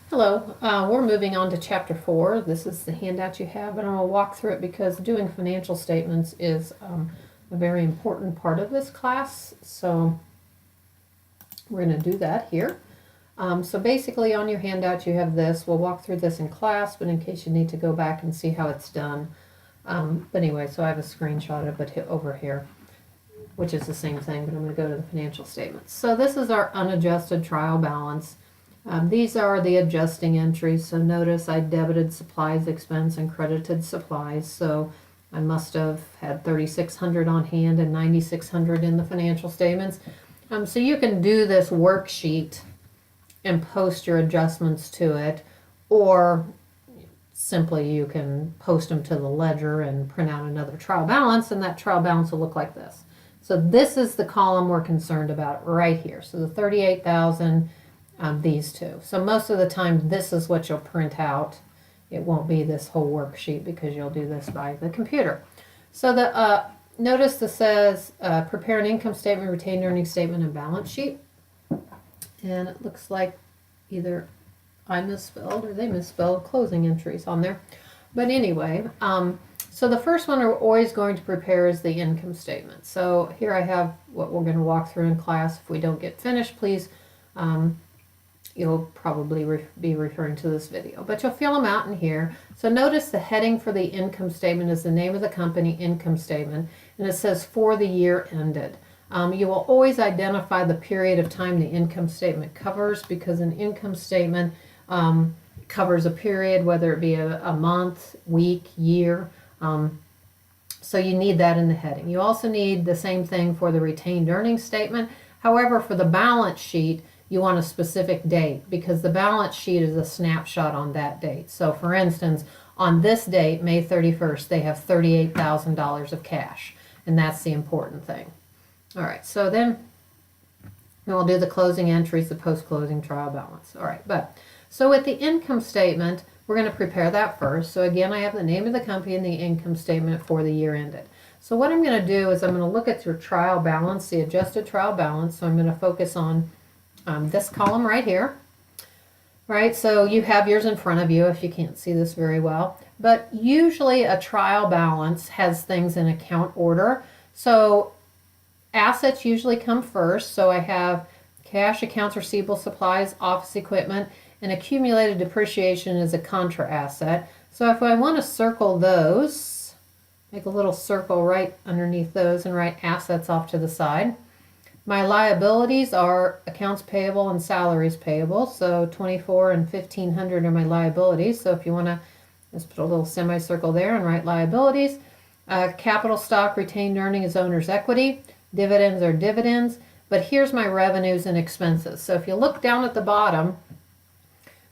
Hello, we're moving on to chapter 4. This is the handout you have, and I'm going to walk through it because doing financial statements is a very important part of this class. So we're going to do that here. So basically on your handout you have this. We'll walk through this in class, but in case you need to go back and see how it's done. But anyway, so I have a screenshot of it over here, which is the same thing, but I'm going to go to the financial statements. So this is our unadjusted trial balance. These are the adjusting entries. So notice I debited supplies expense and credited supplies. So I must have had $3,600 on hand and $9,600 in the financial statements. So you can do this worksheet and post your adjustments to it, or simply you can post them to the ledger and print out another trial balance, and that trial balance will look like this. So this is the column we're concerned about right here. So the 38,000. These two. So most of the time this is what you'll print out. It won't be this whole worksheet because you'll do this by the computer. So the notice that says prepare an income statement, retained earnings statement, and balance sheet. And it looks like either I misspelled or they misspelled closing entries on there. But anyway, so the first one we're always going to prepare is the income statement. So here I have what we're going to walk through in class. If we don't get finished, please you'll probably be referring to this video, but you'll fill them out in here. So notice the heading for the income statement is the name of the company income statement, and it says for the year ended. You will always identify the period of time the income statement covers, because an income statement covers a period, whether it be a month, week, year. So you need that in the heading. You also need the same thing for the retained earnings statement. However, for the balance sheet, you want a specific date, because the balance sheet is a snapshot on that date. So for instance, on this date, May 31st, they have $38,000 of cash, and that's the important thing. All right, so then we'll do the closing entries, the post-closing trial balance. All right, so with the income statement, we're going to prepare that first. So again, I have the name of the company and the income statement for the year ended. So what I'm going to do is I'm going to look at your trial balance, the adjusted trial balance. So I'm going to focus on this column right here. Right, so you have yours in front of you if you can't see this very well. But usually a trial balance has things in account order. So assets usually come first. So I have cash, accounts receivable, supplies, office equipment, and accumulated depreciation is a contra asset. So if I want to circle those, make a little circle right underneath those and write assets off to the side. My liabilities are accounts payable and salaries payable. So $2,400 and $1,500 are my liabilities. So if you want to just put a little semicircle there and write liabilities. Capital stock, retained earning is owner's equity. Dividends are dividends. But here's my revenues and expenses. So if you look down at the bottom,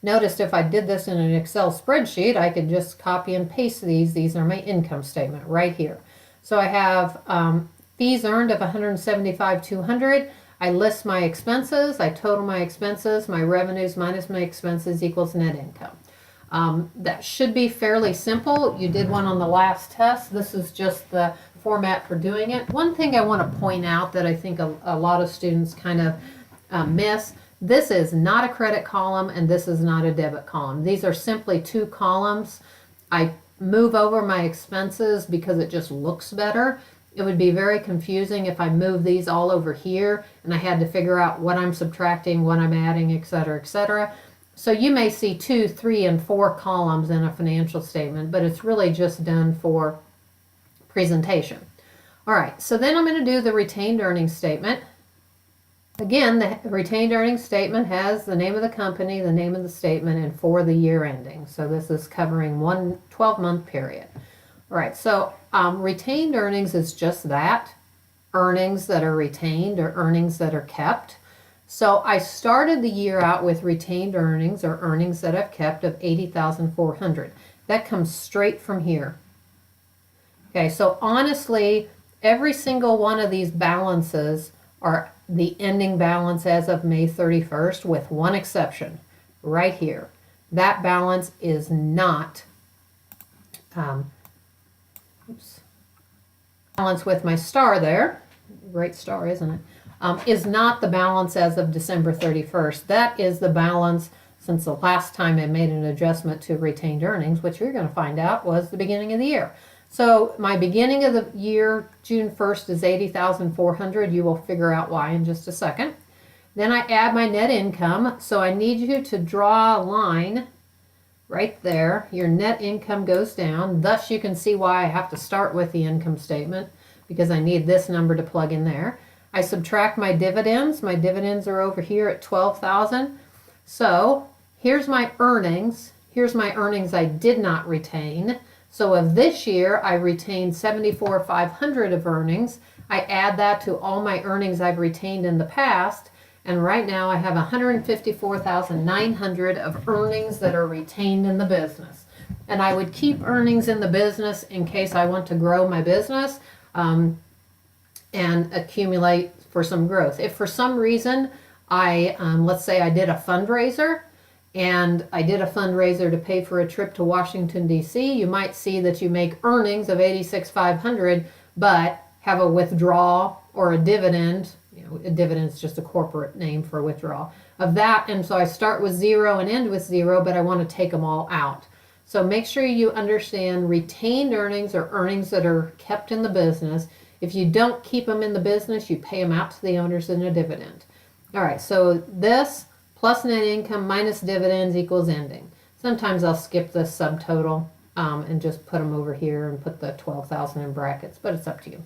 notice if I did this in an Excel spreadsheet, I could just copy and paste these. These are my income statement right here. So I have fees earned of $175,200. I list my expenses. I total my expenses. My revenues minus my expenses equals net income. That should be fairly simple. You did one on the last test. This is just the format for doing it. One thing I want to point out that I think a lot of students kind of miss, this is not a credit column and this is not a debit column. These are simply two columns. I move over my expenses because it just looks better. It would be very confusing if I move these all over here and I had to figure out what I'm subtracting, what I'm adding, etc., etc. So you may see 2, 3, and 4 columns in a financial statement, but it's really just done for presentation. All right, so then I'm going to do the retained earnings statement. Again, the retained earnings statement has the name of the company, the name of the statement, and for the year ending. So this is covering one 12-month period. All right, so retained earnings is just that, earnings that are retained or earnings that are kept. So I started the year out with retained earnings or earnings that I've kept of $80,400. That comes straight from here. Okay, so honestly, every single one of these balances are the ending balance as of May 31st, with one exception, right here. That balance is not balance with my star there, great star, isn't it? Is not the balance as of December 31st. That is the balance since the last time I made an adjustment to retained earnings, which you're going to find out was the beginning of the year. So my beginning of the year, June 1st, is $80,400. You will figure out why in just a second. Then I add my net income. So I need you to draw a line right there. Your net income goes down. Thus, you can see why I have to start with the income statement, because I need this number to plug in there. I subtract my dividends. My dividends are over here at $12,000. So here's my earnings. Here's my earnings I did not retain. So of this year, I retained $74,500 of earnings. I add that to all my earnings I've retained in the past, and right now I have $154,900 of earnings that are retained in the business. And I would keep earnings in the business in case I want to grow my business and accumulate for some growth. If for some reason let's say I did a fundraiser, and I did a fundraiser to pay for a trip to Washington, D.C., you might see that you make earnings of $86,500, but have a withdrawal or a dividend. A dividend is just a corporate name for withdrawal of that. And so I start with zero and end with zero, but I want to take them all out. So make sure you understand retained earnings are earnings that are kept in the business. If you don't keep them in the business, you pay them out to the owners in a dividend. All right, so this plus net income minus dividends equals ending. Sometimes I'll skip this subtotal and just put them over here and put the 12,000 in brackets, but it's up to you.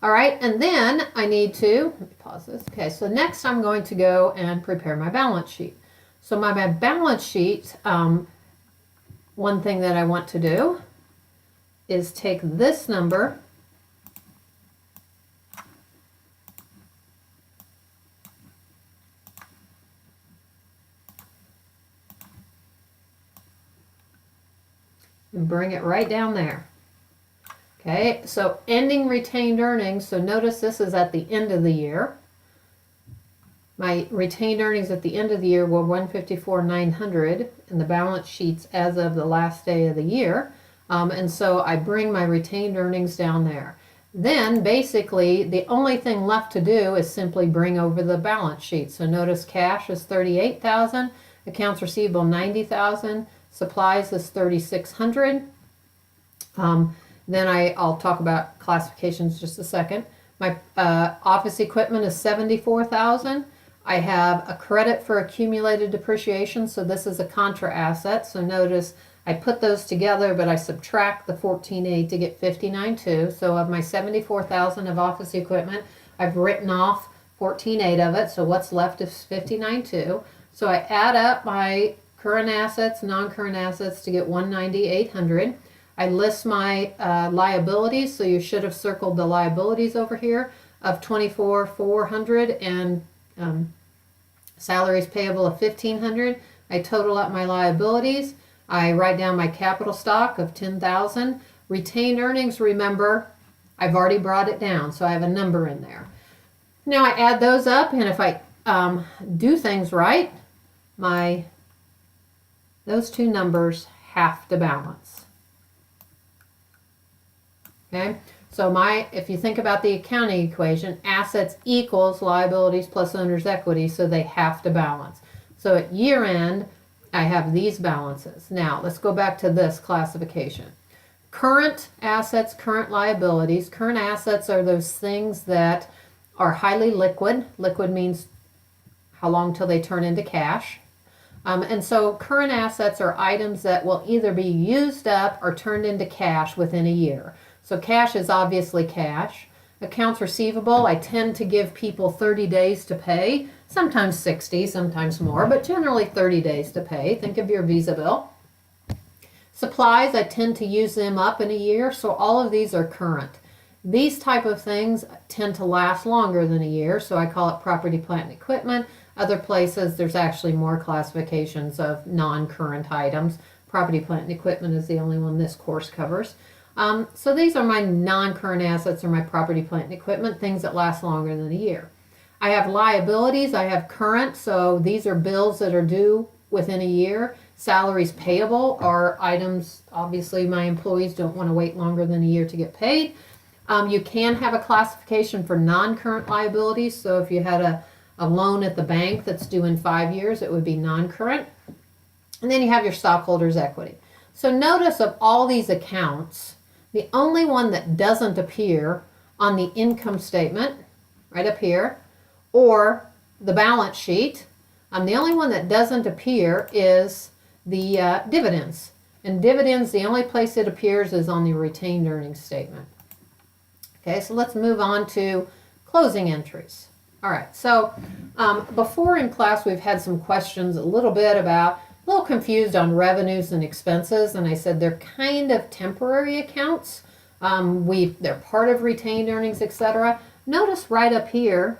All right, and then I need to, let me pause this. Okay, so next I'm going to go and prepare my balance sheet. So my balance sheet, one thing that I want to do is take this number and bring it right down there. Okay, so ending retained earnings, so notice this is at the end of the year. My retained earnings at the end of the year were $154,900 in the balance sheets as of the last day of the year. And so I bring my retained earnings down there. Then basically the only thing left to do is simply bring over the balance sheet. So notice cash is $38,000, accounts receivable $90,000, supplies is $3,600. Then I'll talk about classifications just a second. My office equipment is $74,000. I have a credit for accumulated depreciation, so this is a contra asset. So notice I put those together, but I subtract the $14,800 to get $59,200. So of my $74,000 of office equipment, I've written off $14,800 of it. So what's left is $59,200. So I add up my current assets, non-current assets to get $190,800. I list my liabilities, so you should have circled the liabilities over here of $24,400 and salaries payable of $1,500. I total up my liabilities. I write down my capital stock of $10,000. Retained earnings, remember, I've already brought it down, so I have a number in there. Now I add those up, and if I do things right, those two numbers have to balance. Okay, so if you think about the accounting equation, assets equals liabilities plus owner's equity, so they have to balance. So at year end, I have these balances. Now let's go back to this classification. Current assets, current liabilities. Current assets are those things that are highly liquid. Liquid means how long till they turn into cash. And so current assets are items that will either be used up or turned into cash within a year. So cash is obviously cash. Accounts receivable, I tend to give people 30 days to pay, sometimes 60, sometimes more, but generally 30 days to pay. Think of your Visa bill. Supplies, I tend to use them up in a year, so all of these are current. These type of things tend to last longer than a year, so I call it property, plant, and equipment. Other places, there's actually more classifications of non-current items. Property, plant, and equipment is the only one this course covers. So these are my non-current assets, or my property, plant, and equipment, things that last longer than a year. I have liabilities. I have current, so these are bills that are due within a year. Salaries payable are items, obviously my employees don't want to wait longer than a year to get paid. You can have a classification for non-current liabilities, so if you had a a loan at the bank that's due in 5 years, it would be non-current. And then you have your stockholders' equity. So notice of all these accounts, the only one that doesn't appear on the income statement, right up here, or the balance sheet, the only one that doesn't appear is the dividends. And dividends, the only place it appears is on the retained earnings statement. Okay, so let's move on to closing entries. All right, so before in class we've had some questions a little confused on revenues and expenses, and I said they're kind of temporary accounts. They're part of retained earnings, etc. Notice right up here,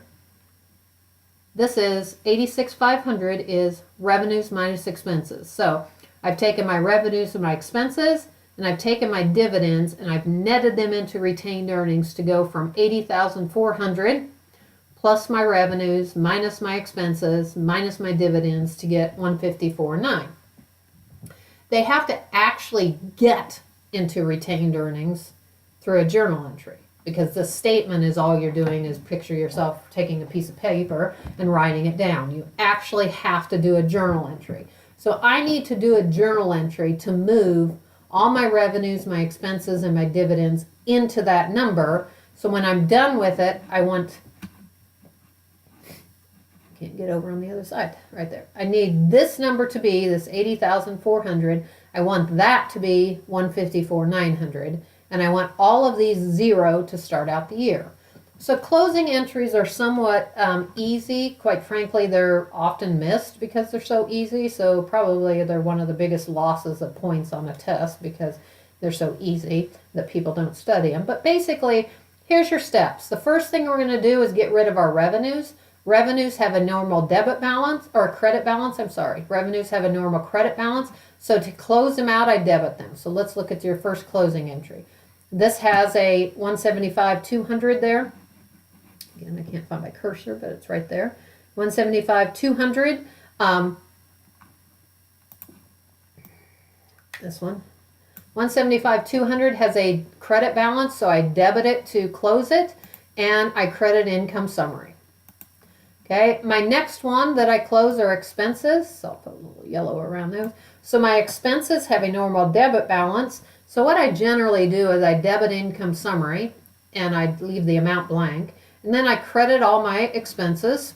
this is 86,500 is revenues minus expenses. So I've taken my revenues and my expenses, and I've taken my dividends, and I've netted them into retained earnings to go from 80,400 plus my revenues minus my expenses minus my dividends to get 154.9. They have to actually get into retained earnings through a journal entry, because the statement is all you're doing is picture yourself taking a piece of paper and writing it down. You actually have to do a journal entry. So I need to do a journal entry to move all my revenues, my expenses, and my dividends into that number. So when I'm done with it, can't get over on the other side, right there. I need this number to be, this 80,400, I want that to be 154,900, and I want all of these 0 to start out the year. So closing entries are somewhat easy. Quite frankly, they're often missed because they're so easy, so probably they're one of the biggest losses of points on a test because they're so easy that people don't study them. But basically, here's your steps. The first thing we're going to do is get rid of our revenues. Revenues have a normal debit balance, or credit balance, I'm sorry. Revenues have a normal credit balance, so to close them out, I debit them. So let's look at your first closing entry. This has a 175,200 there. Again, I can't find my cursor, but it's right there. 175,200. This one. 175,200 has a credit balance, so I debit it to close it, and I credit income summary. Okay, my next one that I close are expenses. So I'll put a little yellow around those. So my expenses have a normal debit balance. So what I generally do is I debit income summary, and I leave the amount blank. And then I credit all my expenses.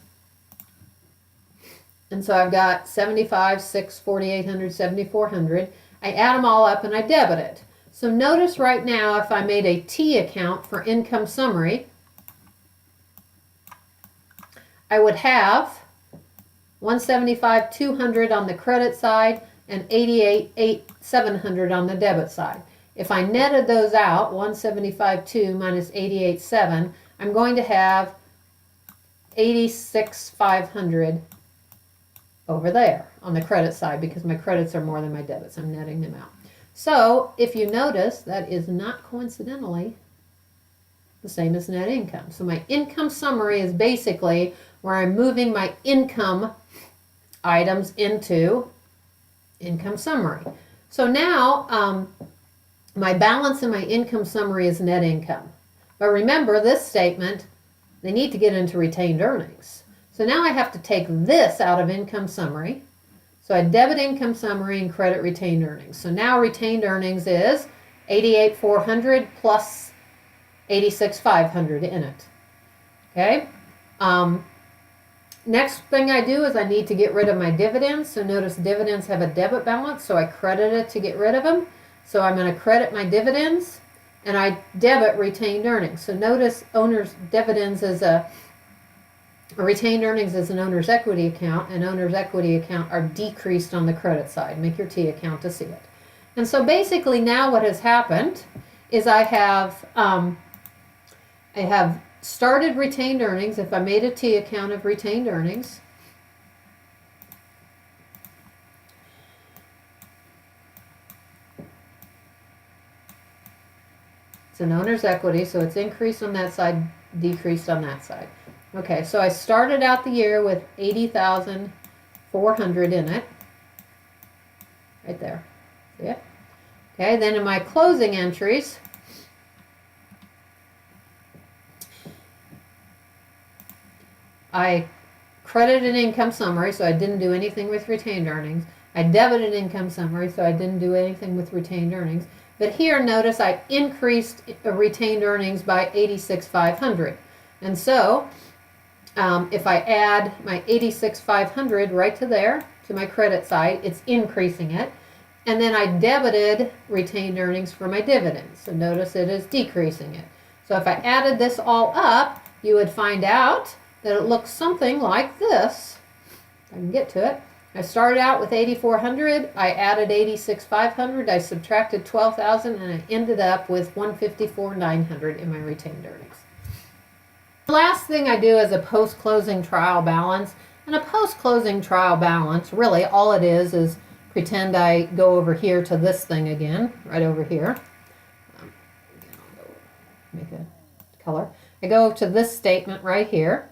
And so I've got 75, 6, 4,800, 7,400. I add them all up and I debit it. So notice right now if I made a T account for income summary, I would have 175,200 on the credit side and 88,700 on the debit side. If I netted those out, 175,200 minus 88,700, I'm going to have 86,500 over there on the credit side because my credits are more than my debits. I'm netting them out. So if you notice, that is not coincidentally the same as net income. So my income summary is basically where I'm moving my income items into income summary. So now my balance in my income summary is net income. But remember this statement, they need to get into retained earnings. So now I have to take this out of income summary. So I debit income summary and credit retained earnings. So now retained earnings is 88,400 plus 86,500 in it. Okay. Next thing I do is I need to get rid of my dividends. So notice dividends have a debit balance, so I credit it to get rid of them. So I'm going to credit my dividends and I debit retained earnings. So notice owner's dividends is a retained earnings is an owner's equity account, and owner's equity account are decreased on the credit side. Make your T account to see it. And so basically now what has happened is I have started retained earnings. If I made a T account of retained earnings, it's an owner's equity, so it's increased on that side, decreased on that side. Okay, so I started out the year with 80,400 in it, right there. See it? Okay, then in my closing entries, I credited income summary, so I didn't do anything with retained earnings. I debited income summary, so I didn't do anything with retained earnings. But here, notice I increased retained earnings by $86,500. And so, if I add my $86,500 right to there, to my credit side, it's increasing it. And then I debited retained earnings for my dividends. So notice it is decreasing it. So if I added this all up, you would find out that it looks something like this. If I can get to it. I started out with $8,400, I added $86,500, I subtracted $12,000, and I ended up with $154,900 in my retained earnings. The last thing I do is a post-closing trial balance. And a post-closing trial balance, really all it is pretend I go over here to this thing again, right over here. Make a color. I go to this statement right here.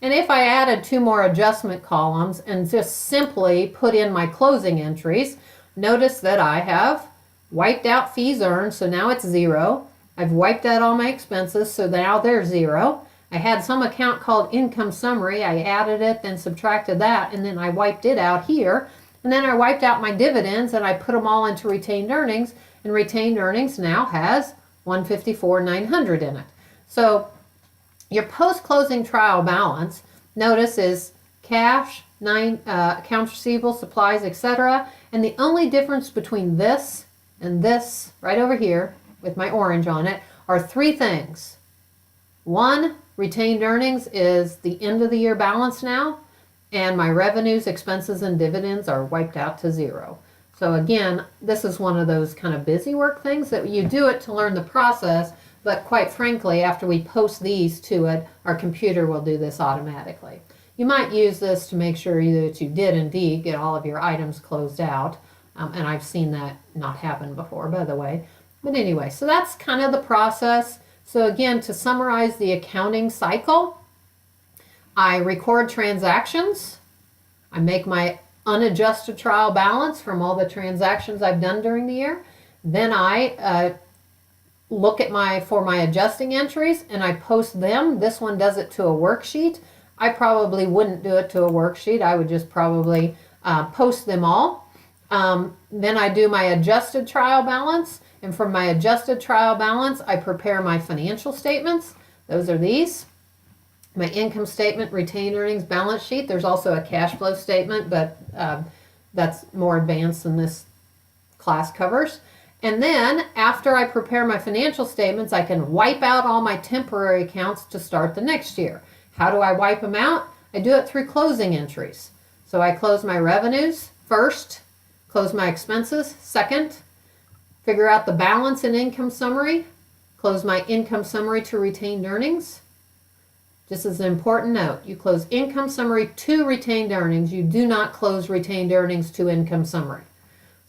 And if I added 2 more adjustment columns and just simply put in my closing entries, notice that I have wiped out fees earned, so now it's 0. I've wiped out all my expenses, so now they're 0. I had some account called income summary. I added it, then subtracted that, and then I wiped it out here. And then I wiped out my dividends, and I put them all into retained earnings, and retained earnings now has $154,900 in it. So your post-closing trial balance, notice, is cash, accounts receivable, supplies, etc. And the only difference between this and this, right over here, with my orange on it, are 3 things. 1, retained earnings is the end of the year balance now, and my revenues, expenses, and dividends are wiped out to 0. So again, this is one of those kind of busy work things that you do it to learn the process, but quite frankly, after we post these to it, our computer will do this automatically. You might use this to make sure that you did indeed get all of your items closed out, and I've seen that not happen before, by the way. But anyway, so that's kind of the process. So again, to summarize the accounting cycle, I record transactions, I make my unadjusted trial balance from all the transactions I've done during the year, then I look at for my adjusting entries and I post them. This one does it to a worksheet. I probably wouldn't do it to a worksheet. I would just probably post them all. Then I do my adjusted trial balance, and from my adjusted trial balance I prepare my financial statements. Those are these. My income statement, retained earnings, balance sheet. There's also a cash flow statement, but that's more advanced than this class covers. And then after I prepare my financial statements, I can wipe out all my temporary accounts to start the next year. How do I wipe them out? I do it through closing entries. So I close my revenues first, close my expenses second, figure out the balance in income summary, close my income summary to retained earnings. Just as an important note, you close income summary to retained earnings. You do not close retained earnings to income summary.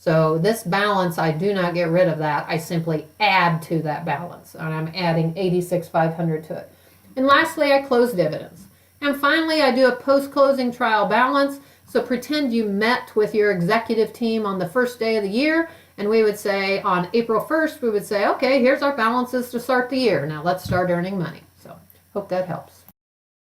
So this balance, I do not get rid of that. I simply add to that balance, and I'm adding $86,500 to it. And lastly, I close dividends. And finally, I do a post-closing trial balance. So pretend you met with your executive team on the first day of the year, and we would say on April 1st, we would say, okay, here's our balances to start the year. Now let's start earning money. So hope that helps.